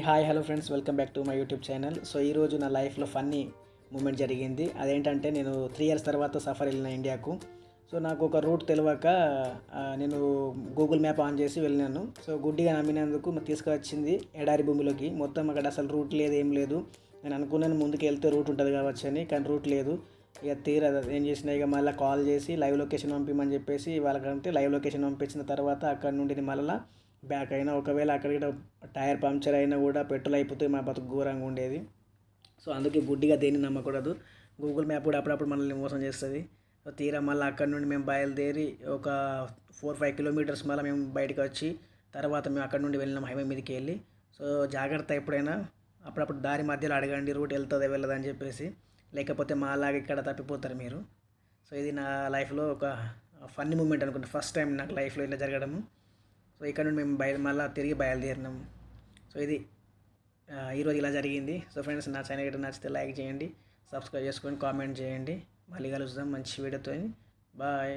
Hi hello friends, welcome back to my YouTube channel. So ఈరోజు నా లైఫ్లో funny moment జరిగింది. అదేంటంటే నేను 3 ఇయర్స్ తర్వాత సఫర్ వెళ్ళిన ఇండియాకు. సో నాకు ఒక రూట్ తెలియక నేను గూగుల్ మ్యాప్ ఆన్ చేసి వెళ్ళినాను. సో గుడ్డిగా నమ్మినందుకు తీసుకొచ్చింది ఎడారి భూమిలోకి. మొత్తం అక్కడ అసలు రూట్ లేదు, ఏం లేదు. నేను అనుకున్నాను ముందుకు వెళ్తే రూట్ ఉంటుంది కావచ్చు అని, కానీ రూట్ లేదు. ఇక ఏం చేసినా ఇక మళ్ళీ కాల్ చేసి లైవ్ లొకేషన్ పంపించమని చెప్పేసి వాళ్ళకంటే లైవ్ లొకేషన్ పంపించిన తర్వాత అక్కడ నుండి మళ్ళీ బ్యాక్ అయినా, ఒకవేళ అక్కడ టైర్ పంక్చర్ అయినా కూడా పెట్రోల్ అయిపోతే మా బతుకు ఘోరంగా ఉండేది. సో అందుకే గుడ్డిగా దేన్ని నమ్మకూడదు. గూగుల్ మ్యాప్ కూడా అప్పుడప్పుడు మనల్ని మోసం చేస్తుంది. తీరా మళ్ళీ అక్కడ నుండి మేము బయలుదేరి ఒక 4-5 కిలోమీటర్స్ మళ్ళీ మేము బయటకు వచ్చి తర్వాత మేము అక్కడ నుండి వెళ్ళినాం హైవే మీదకి వెళ్ళి. సో జాగ్రత్త, ఎప్పుడైనా అప్పుడప్పుడు దారి మధ్యలో అడగండి రూట్ వెళ్తుందా వెళ్ళదని చెప్పేసి, లేకపోతే మా అలాగే ఇక్కడ తప్పిపోతారు మీరు. సో ఇది నా లైఫ్లో ఒక ఫన్నీ మూమెంట్ అనుకుంటా, ఫస్ట్ టైం నాకు లైఫ్లో ఇలా జరగడము. సో ఇక్కడ నుండి మేము మళ్ళీ తిరిగి బయలుదేరినాము. సో ఇది ఈరోజు ఇలా జరిగింది. సో ఫ్రెండ్స్, నా ఛానల్ గట్రా నచ్చితే లైక్ చేయండి, సబ్స్క్రైబ్ చేసుకొని కామెంట్ చేయండి. మళ్ళీ కలుద్దాం మంచి వీడియోతో. బాయ్.